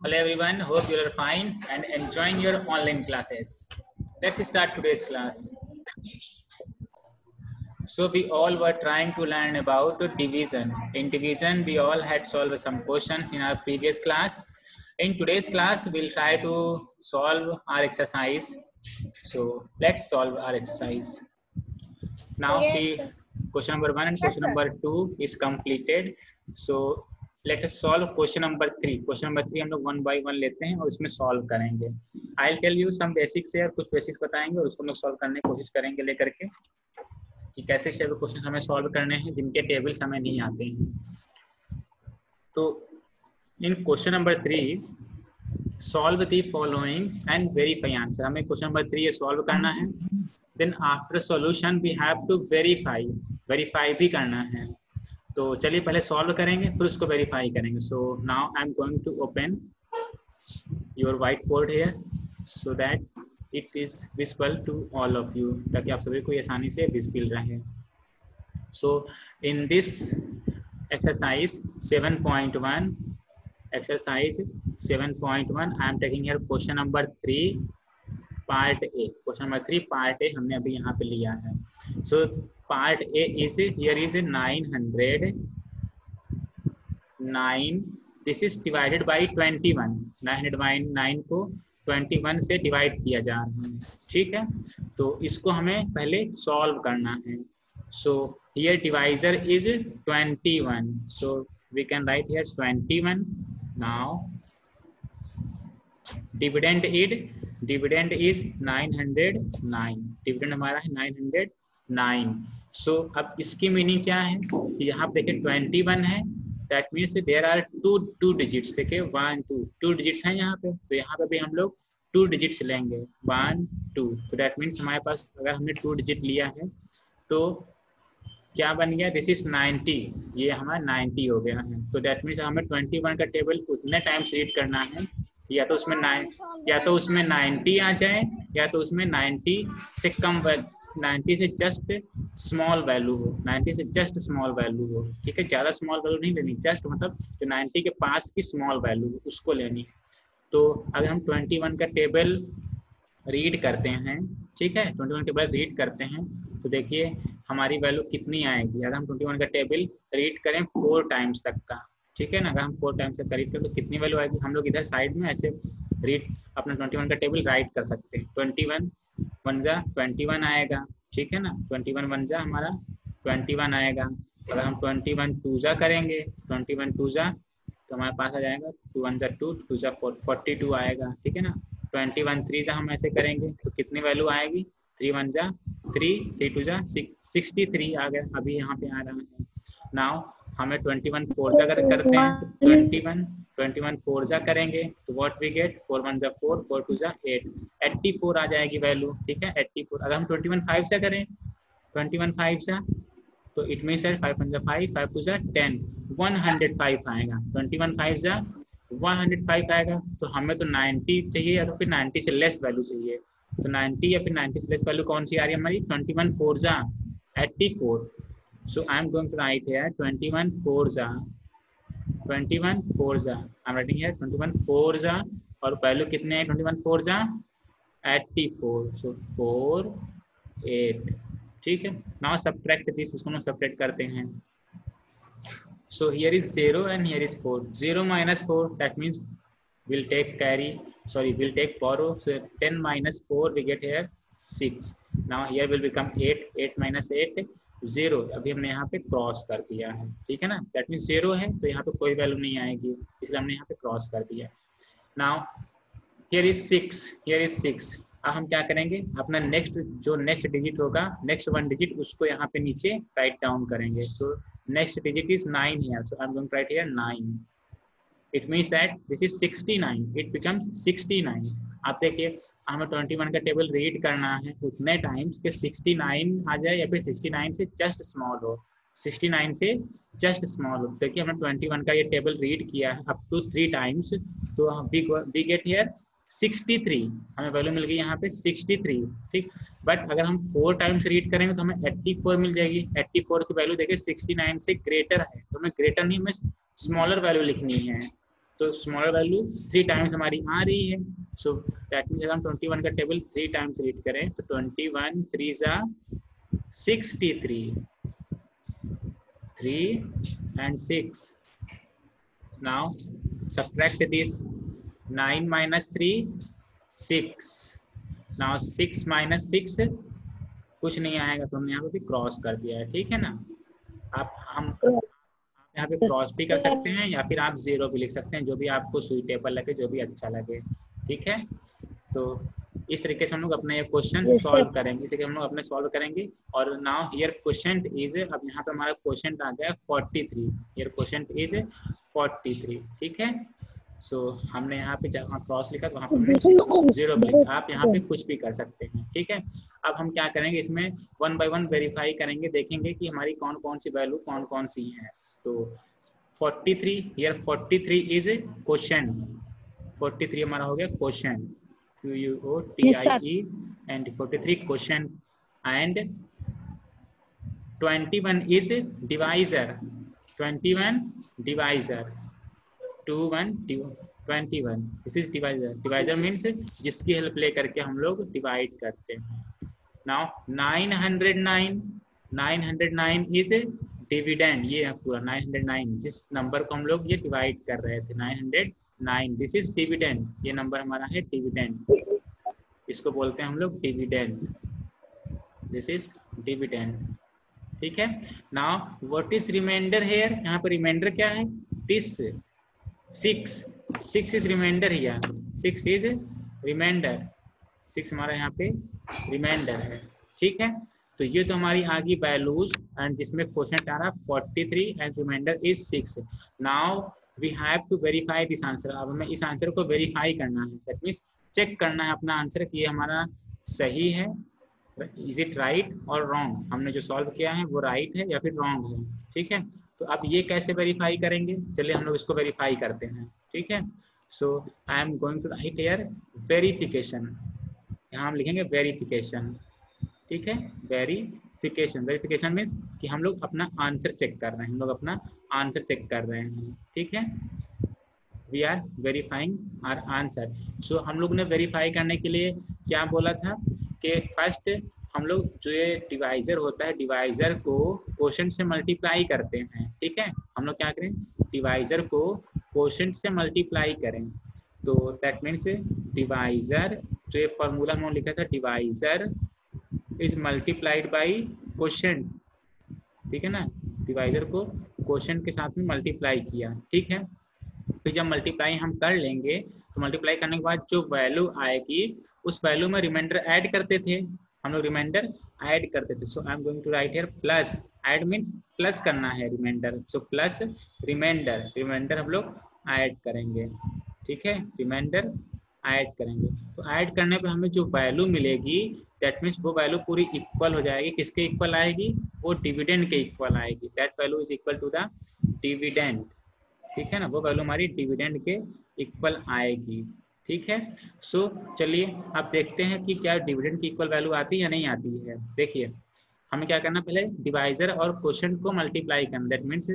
Hello everyone, hope you are fine and enjoying your online classes. Let's start today's class. So we all were trying to learn about division. In division, we all had solved some questions in our previous class. In today's class, we'll try to solve our exercise. So let's solve our exercise. Now Yes, question number 1 and question sir. number 2 is completed. So let us solve question number 3. Question number 3 हम लोग one by one लेते हैं और इसमें solve करेंगे. I'll tell you some basics है, कुछ basics बताएंगे और उसको हम लोग सॉल्व करने की कोशिश करेंगे लेकर के कि कैसे शेप क्वेश्चन हमें सॉल्व करने हैं जिनके टेबल्स हमें नहीं आते हैं. तो in question number 3 solve the following and verify answer. हमें क्वेश्चन नंबर 3 ये सॉल्व करना है. Then after solution we have to verify भी करना है. तो चलिए पहले सॉल्व करेंगे फिर उसको वेरीफाई करेंगे. So now I am going to open your white board here so that it is visible to all of you, ताकि आप सभी को आसानी से विजिबल रहे. So in this exercise 7.1 exercise 7.1 I am taking here question number 3 part A. Question number 3 part A हमने अभी यहाँ पे लिया है. So part A is here is 900 9 this is divided by 21. 909 को 21 से डिवाइड किया जा रहा है. ठीक है, तो इसको हमें पहले सॉल्व करना है. So here divisor is 21. So we can write here 21. Now dividend is 909. Dividend हमारा है 909. So अब इसकी मीनिंग क्या है कि यहाँ पे देखिए 21 है. That means there are two digits. देखिए 1 2 डिजिट्स हैं यहाँ पे. तो यहाँ पे भी हम लोग 2 डिजिट्स लेंगे 1 2. तो दैट मीन्स हमारे पास अगर हमने 2 डिजिट लिया है तो क्या बन गया, दिस इज 90. ये हमारा 90 हो गया है. तो दैट मीन्स हमें 21 का टेबल उतने टाइम्स रीड करना है या तो उसमें 90 आ जाए या तो उसमें 90 से कम 90 से जस्ट स्मॉल वैल्यू हो. 90 से जस्ट स्मॉल वैल्यू हो. ठीक है, ज़्यादा स्मॉल वैल्यू नहीं लेनी, जस्ट मतलब जो 90 के पास की स्मॉल वैल्यू हो उसको लेनी है. तो अगर हम 21 का टेबल रीड करते हैं, ठीक है, 21 टेबल रीड करते हैं तो देखिए हमारी वैल्यू कितनी आएगी. अगर हम 21 का टेबल रीड करें 4 टाइम्स तक का, ठीक है ना, अगर हम 4 टाइम्स तक का रीड करें तो कितनी वैल्यू आएगी. हम लोग इधर साइड में ऐसे रीड अपना 21 का टेबल राइट कर सकते हैं. 21 वन जा 21 आएगा. ठीक है ना, 21 वन जा हमारा 21 आएगा. अगर हम 21 टू जा करेंगे 21 टू जा तो हमारे पास आ जाएगा 2 वन जा 2 2 जा 4 42 आएगा. ठीक है ना, 21 थ्री जा हम ऐसे करेंगे तो कितनी वैल्यू आएगी, 3 वन जा 3 3 टू जा 63 आ गया. अभी यहाँ पे आ रहा है. नाउ हमें 21 फोर जा करते हैं तो 21 फोर जा करेंगे तो व्हाट वी गेट 4 वन जा 4 4 टू जा 8 84 आ जाएगी वैल्यू. ठीक है, 84. अगर हम 21 फाइव से करें 21 फाइव से तो इट मीन्स 5 वन जा 5 5 टू जा 10 105 आएगा. 21 फाइव जा 105 आएगा. तो हमें तो 90 चाहिए या तो फिर 90 से लेस वैल्यू चाहिए. तो 90 या फिर 90 से लेस वैल्यू कौन सी आ रही है हमारी, 21 फोर जा 84. So I am going to write here 21 fours are 21 fours are. I'm writing here 21 fours are और वैल्यू कितने हैं 21 fours are 84. So 4 8. ठीक है, now subtract this. इसको हम subtract करते हैं. So here is 0 and here is 4. 0 minus 4 that means we'll take we'll take borrow. So 10 minus 4 we get here 6. Now here will become 8 8 minus 8 0. अभी हमने यहाँ पे क्रॉस कर दिया है. ठीक है ना, दैट मीन्स 0 है तो यहाँ पे कोई वैल्यू नहीं आएगी इसलिए हमने यहाँ पे क्रॉस कर दिया. Now here is 6. अब हम क्या करेंगे, अपना नेक्स्ट डिजिट होगा, नेक्स्ट 1 डिजिट उसको यहाँ पे नीचे राइट डाउन करेंगे. So next digit is 9 here. So I am going to write here 9. It means that this is 69. It becomes 69. आप देखिए हमें 21 का टेबल रीड करना है उतने टाइम्स के 69 आ जाए या फिर 69 से जस्ट स्मॉल हो. 69 से जस्ट स्मॉल हो. देखिए हमने 21 का ये टेबल रीड किया है अप टू 3 टाइम्स तो वी गेट हियर 63. हमें वैल्यू मिल गई यहाँ पे 63. ठीक, बट अगर हम 4 टाइम्स रीड करेंगे तो हमें 84 मिल जाएगी. 84 की वैल्यू देखिए 69 से ग्रेटर है तो हमें ग्रेटर नहीं, हमें स्मॉलर वैल्यू लिखनी है. तो स्मॉलर वैल्यू 3 टाइम्स हमारी आ रही है। सो दैट मीन्स हम 21 का टेबल 3 टाइम्स रीड करें तो 21 3 जा 63, 3 and 6. Now subtract this 9 minus 3 6. Now 6 minus 6 कुछ नहीं आएगा तो हमने यहाँ पे भी क्रॉस कर दिया है, ठीक है ना। आप हम यहाँ पे क्रॉस भी कर सकते हैं या फिर आप 0 भी लिख सकते हैं, जो भी आपको सुइटेबल लगे, जो भी अच्छा लगे, ठीक है। तो इस तरीके से हम लोग अपने क्वेश्चन सॉल्व करेंगे, इसी के हम लोग अपने सॉल्व करेंगे। और नाउ हियर क्वेश्चन इज, अब यहाँ पे हमारा क्वेश्चन आ गया 43, हियर क्वेश्चन इज 43, ठीक है। सो हमने यहाँ पे जहाँ क्रॉस लिखा तो वहाँ पे हमने 0 लिखा, आप यहाँ पे कुछ भी कर सकते हैं, ठीक है। अब हम क्या करेंगे, इसमें 1 बाय 1 वेरीफाई करेंगे, देखेंगे कि हमारी कौन कौन सी वैल्यू कौन कौन सी है। तो 43, हियर 43 इज क्वेश्चन, 43 हमारा हो गया question, QUOTIE, and 43 question, and 21 is divisor, 21 divisor, 21, this is divisor, divisor means जिसकी हेल्प ले करके हम लोग डिवाइड करते हैं। नाउ 909 इज डिविडेंड, ये है पूरा 909, जिस नंबर को हम लोग ये डिवाइड कर रहे थे 909, दिस इज डिविडेंड, ये नंबर हमारा है डिविडेंड, इसको बोलते हैं हम लोग डिविडेंड, दिस इज डिविडेंड, ठीक है। Now what is reminder here, यहाँ पर रिमाइंडर क्या है, this 6 is reminder here, 6 is reminder, 6 हमारा यहाँ पे रिमाइंडर है, ठीक है। तो ये तो हमारी आ गई वैल्यूज, एंड जिसमें क्वेश्चन आ रहा 43 and reminder is 6। Now we have to verify this answer, अब हमें इस आंसर को वेरीफाई करना है, दैट मीन्स चेक करना है अपना आंसर कि ये हमारा सही है, इज इट राइट और रॉन्ग, हमने जो सॉल्व किया है वो राइट है या फिर रॉन्ग है, ठीक है। तो अब ये कैसे वेरीफाई करेंगे, चलिए हम लोग इसको वेरीफाई करते हैं, ठीक है। So I am going to write here verification, यहाँ हम लिखेंगे वेरिफिकेशन, ठीक है। वेरिफिकेशन मीन्स कि हम लोग अपना आंसर चेक कर रहे हैं, हम लोग अपना आंसर चेक कर रहे हैं, ठीक है। We are verifying our answer. So हम लोग ने वेरीफाई करने के लिए क्या बोला था कि फर्स्ट हम लोग जो ये डिवाइजर होता है, डिवाइजर को क्वोशेंट से मल्टीप्लाई करते हैं, ठीक है। हम लोग क्या करें, डिवाइजर को क्वोशेंट से मल्टीप्लाई करें, तो दैट मीन्स डिवाइजर, जो ये फॉर्मूला हमने लिखा था, divisor is multiplied by quotient, ठीक है ना। डिवाइजर को क्वोशेंट के साथ में मल्टीप्लाई किया, ठीक है। फिर जब मल्टीप्लाई हम कर लेंगे तो मल्टीप्लाई करने के बाद जो वैल्यू आएगी उस वैल्यू में रिमाइंडर ऐड करते थे, हम लोग रिमाइंडर ऐड करते थे। So I am going to write here plus, add means plus करना है reminder, so plus reminder, reminder हम लोग ऐड करेंगे, ठीक है, रिमाइंडर ऐड करेंगे। तो ऐड करने पे हमें जो वैल्यू मिलेगी दैट मीन्स वो वैल्यू पूरी इक्वल हो जाएगी, किसके इक्वल आएगी, वो डिविडेंड के इक्वल आएगी, that value is equal to the dividend, ठीक है ना, वो वैल्यू हमारी डिविडेंड के इक्वल आएगी, ठीक है। सो चलिए अब देखते हैं कि क्या डिविडेंड की इक्वल वैल्यू आती है या नहीं आती है। देखिए हमें क्या करना, पहले डिवाइजर और क्वोशेंट को मल्टीप्लाई करना, दैट मीन्स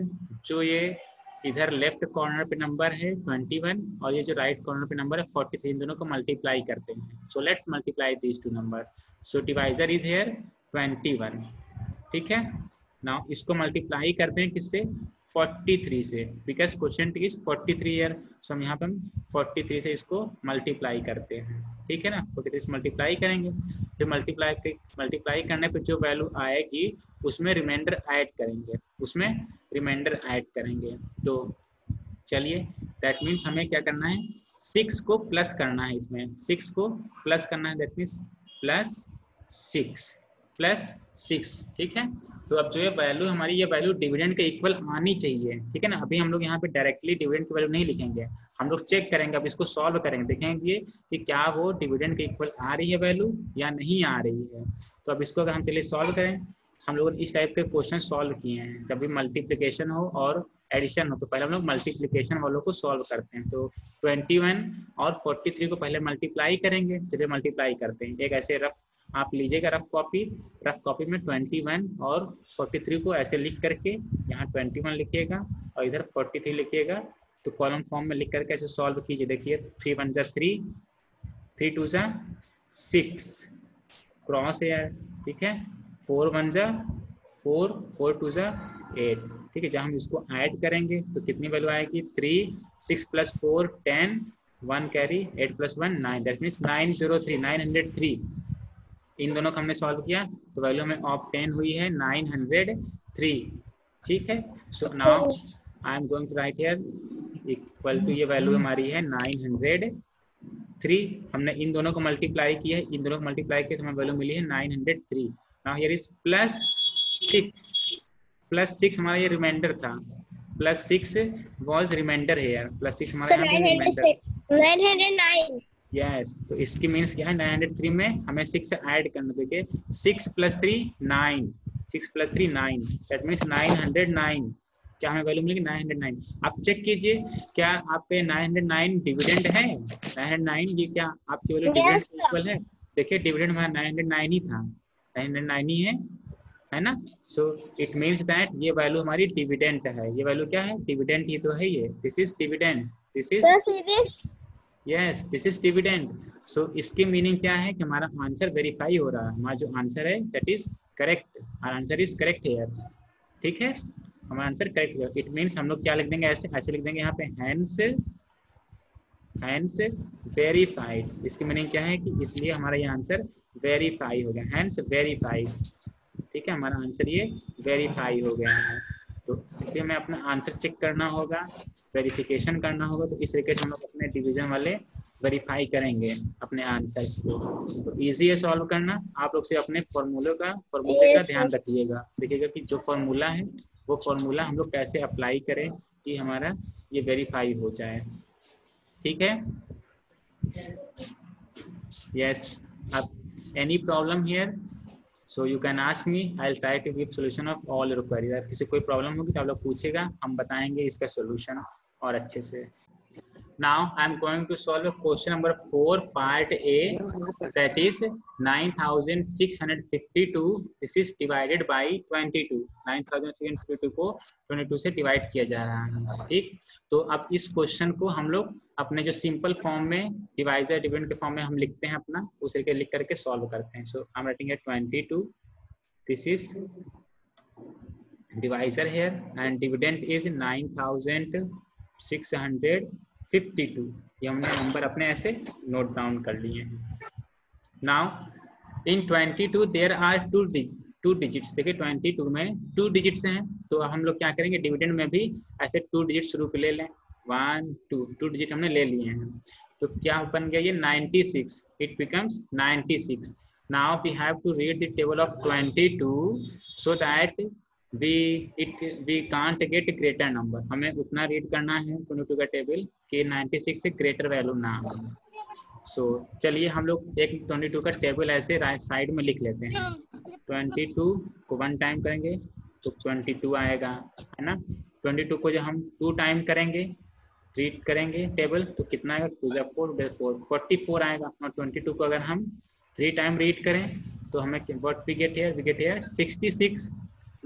जो ये इधर लेफ्ट कॉर्नर पे नंबर है 21 और ये जो राइट कॉर्नर पे नंबर है 43, इन दोनों को मल्टीप्लाई करते हैं। So let's multiply these two numbers. So divisor is here 21, ठीक है। नाउ इसको मल्टीप्लाई करते हैं किससे, 43 से, बिकॉज क्वोशेंट इज 43 ईयर, सो हम यहाँ पे 43 से इसको मल्टीप्लाई करते हैं, ठीक है ना। 43 से मल्टीप्लाई करेंगे, फिर मल्टीप्लाई करने पे जो वैल्यू आएगी उसमें रिमाइंडर ऐड करेंगे, उसमें रिमाइंडर ऐड करेंगे। तो चलिए दैट मीन्स हमें क्या करना है, 6 को प्लस करना है, इसमें 6 को प्लस करना है, दैट मीन्स प्लस 6, ठीक है। तो अब जो ये वैल्यू हमारी, ये वैल्यू डिविडेंड के इक्वल आनी चाहिए, ठीक है ना। अभी हम लोग यहाँ पे डायरेक्टली डिविडेंड की वैल्यू नहीं लिखेंगे, हम लोग चेक करेंगे, अब इसको सॉल्व करेंगे, देखेंगे कि क्या वो डिविडेंड के इक्वल आ रही है वैल्यू या नहीं आ रही है। तो अब इसको अगर हम चलिए सॉल्व करें, हम लोगों ने इस टाइप के क्वेश्चन सॉल्व किए हैं, जब भी मल्टीप्लिकेशन हो और एडिशन हो तो पहले हम लोग मल्टीप्लिकेशन वालों को सॉल्व करते हैं। तो 21 और 43 को पहले मल्टीप्लाई करेंगे, चलिए मल्टीप्लाई करते हैं। एक ऐसे रफ आप लीजिएगा रफ कॉपी में 21 और 43 को ऐसे लिख करके यहाँ 21 लिखिएगा और इधर 43 लिखिएगा, तो कॉलम फॉर्म में लिख करके ऐसे सॉल्व कीजिए। देखिए 3 1 जा 3, 3 2 जा 6, क्रॉस है यार, ठीक है। 4 1 जा 4, 4 2 जा 8, ठीक है। जब हम इसको ऐड करेंगे तो कितनी वैल्यू आएगी, 3, 6 + 4 10, 1 कैरी, 8 + 1 9, दैट मीन्स 903, 903। इन दोनों को हमने सॉल्व किया तो वैल्यू हमें ऑब्टेन हुई है 903, ठीक है। So now I am going to write here equal to, ये वैल्यू हमारी है 903। हमने इन दोनों को मल्टीप्लाई किया है, इन दोनों को मल्टीप्लाई किया तो हमें वैल्यू मिली है 903। नाउ हियर इज +6 हमारा ये रिमाइंडर था, +6 वाज रिमाइंडर है यार, +6 हमारा यहाँ पे रिमाइंडर 909। यस। तो इसकी मीन्स क्या है, 903 में हमें 6 ऐड करना। देखिए 6 + 3 9, 6 + 3 9, दैट मीन्स 909। क्या हमें वैल्यू मिलेगी 909। आप चेक कीजिए क्या आपके 909 डिविडेंड है, 909 ये क्या आपकी वैल्यू डिविडेंड इक्वल है। देखिए डिविडेंड हमारा 909 ही था, 909 ही है ना। सो इट मीन्स दैट ये वैल्यू हमारी डिविडेंड है। ये वैल्यू क्या है, डिविडेंड ही तो है ये, this is dividend, this is yes, this is dividend. So इसकी मीनिंग क्या है कि हमारा आंसर वेरीफाई हो रहा है, हमारा जो आंसर है that is correct, our answer is correct here, ठीक है। हमारा आंसर करेक्ट है। इट मीन्स हम लोग क्या लिख देंगे, ऐसे लिख देंगे यहाँ पे हैंस वेरीफाइड। इसकी मीनिंग क्या है कि इसलिए हमारा ये आंसर वेरीफाई हो गया, हैंस वेरीफाइड, ठीक है। हमारा आंसर ये वेरीफाई हो गया है। तो इसलिए हमें अपना आंसर चेक करना होगा, वेरिफिकेशन करना होगा। तो इस तरीके से हम लोग अपने डिवीजन वाले वेरीफाई करेंगे अपने आंसर्स को। तो इजी है सॉल्व करना। आप लोग से अपने फॉर्मूले का ध्यान रखिएगा, देखिएगा कि जो फॉर्मूला है वो फॉर्मूला हम लोग कैसे अप्लाई करें कि हमारा ये वेरीफाई हो जाए, ठीक है। यस, अब any problem here, so you can ask me, I will try to give solution of all your queries. अगर किसी कोई प्रॉब्लम होगी तो आप लोग पूछेगा, हम बताएंगे इसका सोल्यूशन और अच्छे से। Now I am going to solve question number 4 part A, that is 9652. This is divided by 22. 9652 को 22 से डिवाइड किया जा रहा है, ठीक। तो अब इस क्वेश्चन को हम लोग अपने जो सिंपल फॉर्म में डिवाइजर डिविडेंड के फॉर्म में हम लिखते हैं अपना, उसे के लिख करके सॉल्व करते हैं। So I am writing 22, this is divisor here and dividend is 9652। ये हमने नंबर अपने ऐसे नोट डाउन कर लिए हैं। Now in 22 there are two digits. देखिए 22 में 2 डिजिट्स हैं, तो हम लोग क्या करेंगे, डिविडेंड में भी ऐसे 2 डिजिट शुरू पे ले लें, 1 2 डिजिट हमने ले लिए हैं। तो क्या बन गया ये 96, it becomes 96। Now we have to read the table of 22 so that we can't get greater number। हमें उतना रीड करना है 22 का टेबल कि 96 से ग्रेटर वैल्यू ना हो। सो चलिए हम लोग एक 22 का टेबल ऐसे राइट साइड में लिख लेते हैं। 22 को 1 टाइम करेंगे तो 22 आएगा, है ना। 22 को जब हम 2 टाइम करेंगे, रीड करेंगे टेबल, तो कितना आएगा, 2 × 4 44 आएगा। और 22 को अगर हम 3 टाइम रीड करें तो हमें what we get here 66।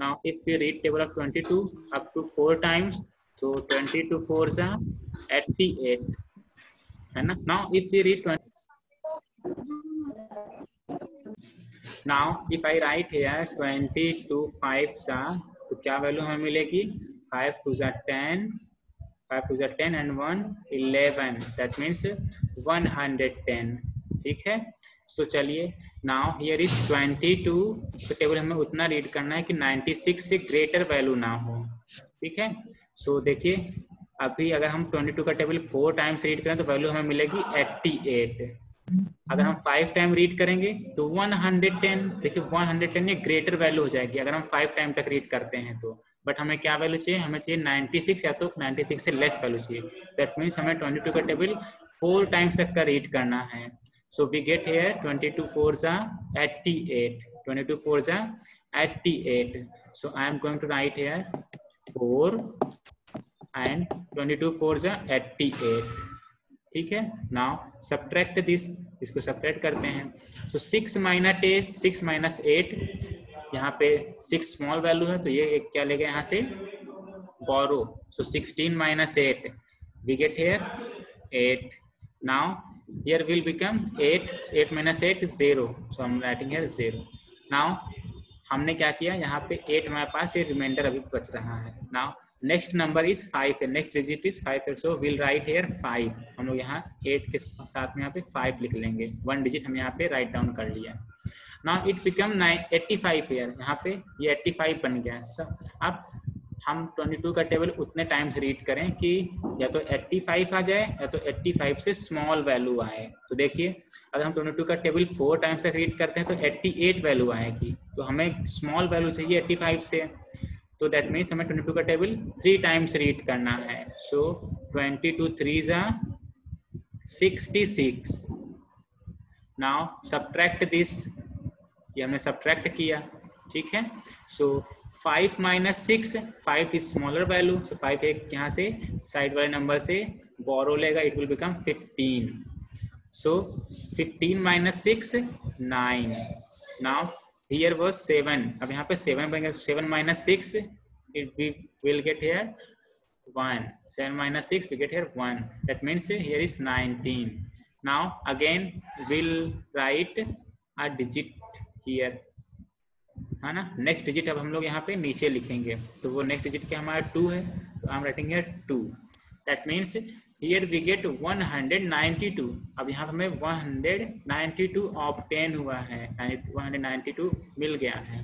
Now if we read table of 22 up to 4 times, so 22 4s are 88, है ना। Now if we read now if I write here 22 5s are, तो क्या वैल्यू हमें मिलेगी, 5 2s are 10, 5 2s are 10 and 1 11, that means 110, ठीक है। सो चलिए now here is 22, तो टेबल हमें उतना रीड करना है कि 96 से ग्रेटर वैल्यू ना हो, ठीक है। सो देखिए अभी अगर हम 22 का टेबल 4 टाइम्स रीड करें तो वैल्यू हमें मिलेगी 88। अगर हम 5 टाइम रीड करेंगे तो 110। देखिए 110 ये ग्रेटर वैल्यू हो जाएगी अगर हम 5 टाइम तक रीड करते हैं तो। बट हमें क्या वैल्यू चाहिए, हमें चाहिए 96 या तो 96 से लेस वैल्यू चाहिए। दैट मीन्स हमें 22 का टेबल 4 टाइम्स तक का रीड करना है। So we get here 22 4s are 88. 22 4s are 88. So I am going to write here 4 and 22 4s are 88. ठीक है। Now subtract this. इसको subtract करते हैं। So 6 minus 8. यहाँ पे 6 small value है तो ये क्या लेगा यहाँ से borrow. So 16 minus 8. we get here 8. Now here will become 8 minus 8 is 0, so I'm writing here 0. Now हमने क्या किया, यहाँ पे 8 हमारे पास, ये रिमाइंडर अभी बच रहा है. Now नेक्स्ट नंबर इज 5 है, नेक्स्ट डिजिट इज 5 है, सो विल राइट हेयर 5. हम लोग यहाँ 8 के साथ में यहाँ पे 5 लिख लेंगे, 1 डिजिट हम यहाँ पे राइट डाउन कर लिया. नाउ इट बिकम 85 हेयर, यहाँ पे ये 85 बन गया. अब हम 22 का टेबल उतने टाइम्स रीड करें कि या तो 85 आ जाए या तो 85 से स्मॉल वैल्यू आए. तो देखिए अगर हम 22 का टेबल 4 टाइम्स तक रीड करते हैं तो 88 वैल्यू आएगी. तो हमें स्मॉल वैल्यू चाहिए 85 से, तो दैट मीन्स हमें 22 का टेबल 3 टाइम्स रीड करना है. सो 22 3s are 66. Now subtract this, ये हमने सब्ट्रैक्ट किया, ठीक है. सो 5 minus 6, 5 is smaller value, so 5 एक यहाँ से साइड वाले नंबर से बोरो लेगा, it will become 15. So 15 minus 6 9. Now here was 7, अब यहाँ पे 7 बनेगा, 7 minus 6 it we will get here 1. 7 minus 6 we get here 1, that means here is 19. Now again we'll write a digit here, है ना. Next digit अब हम लोग यहाँ पे नीचे लिखेंगे, तो वो नेक्स्ट डिजिट क्या हमारा 2 है, तो I am writing here 2. That means here we get 192. अब यहाँ पे हमें 192 ऑब्टेन हुआ है, 192 मिल गया है.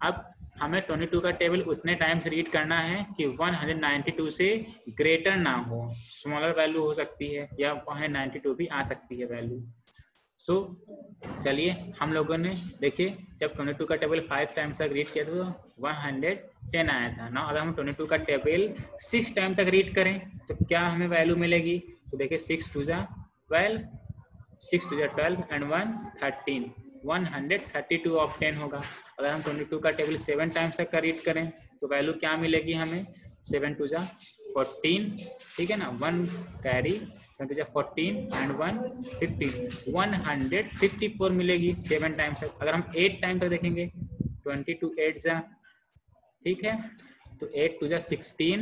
अब हमें 22 का टेबल उतने टाइम्स रीड करना है कि 192 से ग्रेटर ना हो, स्मॉलर वैल्यू हो सकती है या 192 भी आ सकती है वैल्यू. सो चलिए हम लोगों ने देखिए जब 22 का टेबल 5 टाइम्स तक रीड किया तो 110 आया था ना. अगर हम 22 का टेबल 6 टाइम तक रीड करें तो क्या हमें वैल्यू मिलेगी, तो देखिए 6 2 जा 12, 6 2 जा 12 एंड 1 13, 132 ऑब्टेन होगा. अगर हम 22 का टेबल 7 टाइम्स तक का रीड करें तो वैल्यू क्या मिलेगी हमें, 7 2 जा 14, ठीक है ना, 1 कैरी 14 एंड 1 15, 154 मिलेगी 7 टाइम्स तक. अगर हम 8 टाइम तक देखेंगे 22 8 जा, ठीक है, तो 8 2 जा 16,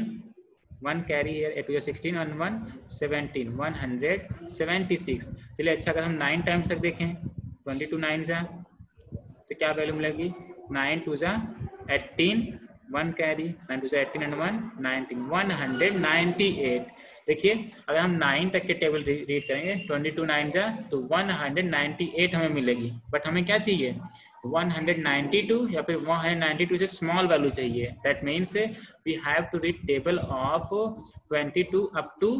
1 कैरी है, 8 2 जा 16 and 1 17, 176. चलिए अच्छा अगर हम 9 टाइम्स तक देखें 22 9 जा, तो क्या वैल्यू मिलेगी, 9 2 जा 18, 1 कैरी, 9 2 जा 18 and 1 19, 198. देखिए अगर हम 9 तक के टेबल रीड करेंगे 22 9 जा तो 198 हमें मिलेगी. बट हमें क्या चाहिए, 192 या फिर 192 से स्मॉल वैल्यू चाहिए. That means we have to read table of 22 up to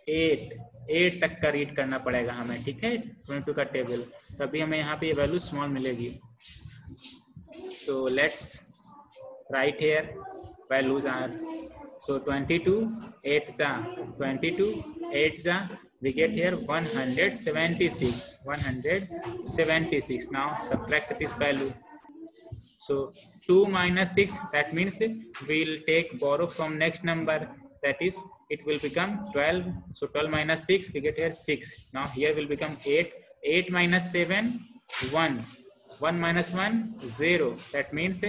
8 तक का रीड करना पड़ेगा हमें, ठीक है, 22 का टेबल, तभी हमें यहाँ पे ये वैल्यू स्मॉल मिलेगी. So let's write here values are. So 22 8 जा 22 8 जा we get here 176, 176. Now subtract this value. So 2 minus 6, that means we'll take borrow from next number, that is it will become 12. So 12 minus 6 we get here 6. Now here will become 8. 8 minus 7 1, 1 minus 1 0, that means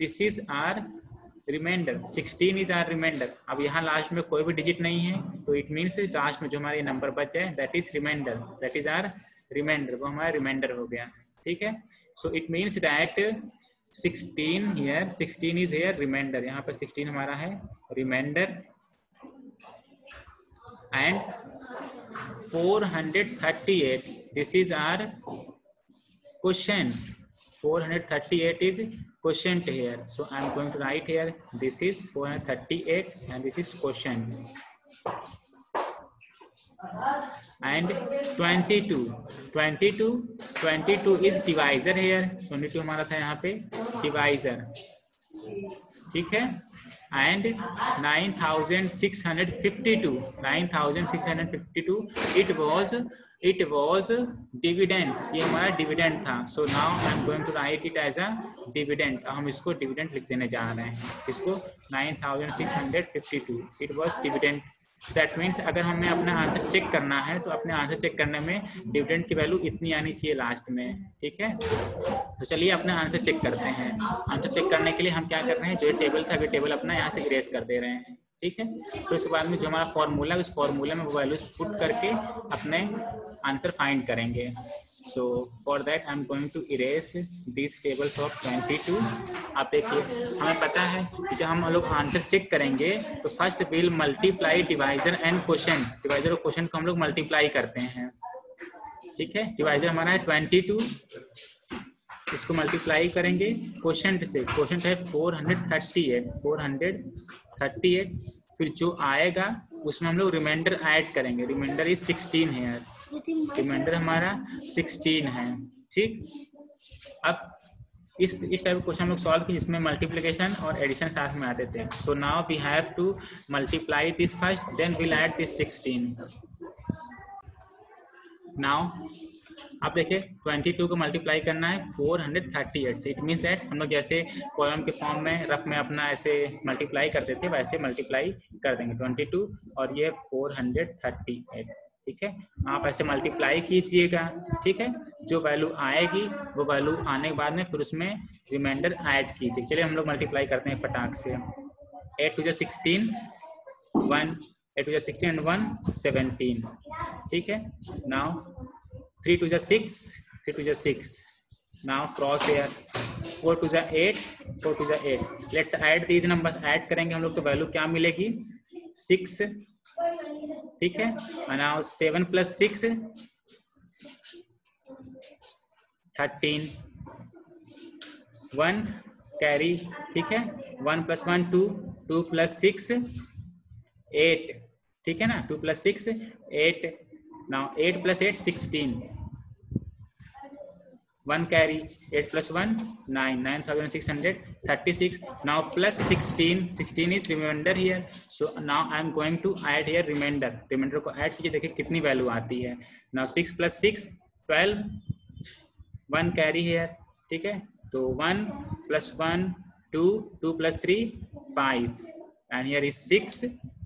this is our reminder. 16 is our reminder. अब यहाँ last में कोई भी digit नहीं है तो it means last में जो हमारे नंबर बचा है that is reminder, that is our reminder, वो हमारा रिमाइंडर हो गया, ठीक है. So it means that 16 here, 16 is here reminder, यहाँ पर 16 हमारा है reminder. And 438 this is our question, 438 is quotient here. So I am going to write here this is 438 and this is quotient. And 22 is divisor here. 22 हमारा था यहाँ पे divisor, ठीक है. And 9652 it was dividend, ये हमारा dividend था. So now I am going to write it as a dividend. हम इसको डिविडेंड लिख देने जा रहे हैं, इसको 9652 it was dividend. That means अगर हमें अपना आंसर चेक करना है तो अपने आंसर चेक करने में डिविडेंड की वैल्यू इतनी आनी चाहिए लास्ट में, ठीक है. तो चलिए अपना आंसर चेक करते हैं. आंसर चेक करने के लिए हम क्या कर रहे हैं, जो टेबल था अभी टेबल अपना यहाँ से इरेज कर दे रहे हैं, ठीक है। फिर उसके बाद में जो हमारा फॉर्मूला है उस फॉर्मूला में वो वैल्यूज पुट करके अपने आंसर फाइंड करेंगे। So for that I am going to erase this tables of 22। आप देखिए हमें पता है कि जब हम लोग आंसर चेक करेंगे तो first will multiply divisor and quotient, divisor और क्वोशंट को हम लोग मल्टीप्लाई करते हैं, ठीक है। डिवाइजर हमारा है 22, इसको मल्टीप्लाई करेंगे क्वोशंट से, क्वोशंट है 438, फिर जो आएगा उसमें हम लोग रिमाइंडर ऐड करेंगे, रिमाइंडर इज 16 है यार, रिमाइंडर हमारा 16 है, ठीक। अब इस टाइप क्वेश्चन हम लोग सॉल्व किए जिसमें मल्टीप्लिकेशन और एडिशन साथ में आते थे। So now we have to multiply this first, then will add this 16। नाउ आप देखिए 22 को मल्टीप्लाई करना है 438 से, इट मीन्स दैट हम लोग जैसे कॉलम के फॉर्म में रफ में अपना ऐसे मल्टीप्लाई करते थे वैसे मल्टीप्लाई कर देंगे 22 और ये 438, ठीक है। आप ऐसे मल्टीप्लाई कीजिएगा, ठीक है। जो वैल्यू आएगी वो वैल्यू आने के बाद में फिर उसमें रिमाइंडर ऐड कीजिए। चलिए हम लोग मल्टीप्लाई करते हैं फटाक से। 8 to 16 1, 8 to 16 and 1 17, ठीक है। Now 3 to 6, 3 to 6, now cross here, 4 to 8, 4 to 8, let's add these numbers, add करेंगे हम लोग तो वैल्यू क्या मिलेगी 6, ठीक है। now 7 plus 6 13, 1 कैरी, ठीक है। 1 plus 1 2, 2 plus 6 8, ठीक है ना, 2 plus 6 8, now 8 plus 8 16, 1 carry, 8 plus 1 9, 9636, now plus 16, 16 is remainder here, so now I am going to add here remainder, remainder को ऐड कीजिए, देखिए कितनी वैल्यू आती है। now 6 plus 6 12, 1 carry here, ठीक है। तो 1 plus 1 2, 2 plus 3 5, and here is 6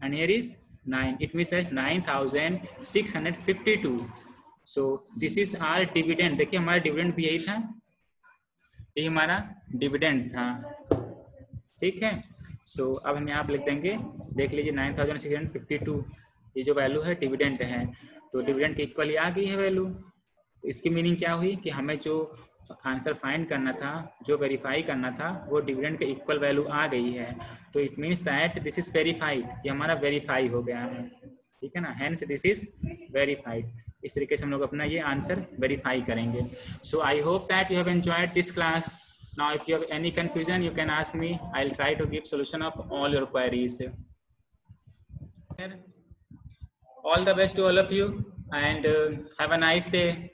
and here is 9, it means that 9652। So this is our dividend, देखिए हमारा डिविडेंड भी यही था, यही हमारा डिविडेंड था, ठीक है। सो अब हम यहाँ पे लिख देंगे, देख लीजिए 9652 ये जो वैल्यू है डिविडेंड है, तो डिविडेंड के इक्वल आ गई है वैल्यू। तो इसकी मीनिंग क्या हुई कि हमें जो आंसर फाइंड करना था, जो वेरीफाई करना था, वो डिविडेंड के इक्वल वैल्यू आ गई है। तो it means that this is verified, ये हमारा वेरीफाई हो गया है, ठीक है ना, हेंस दिस इज वेरीफाइड। इस तरीके से हम लोग अपना ये आंसर वेरीफाई करेंगे। So I hope that you have enjoyed this class. Now if you have any confusion you can ask me, I will try to give solution of all your queries. All the best to all of you and have a nice day.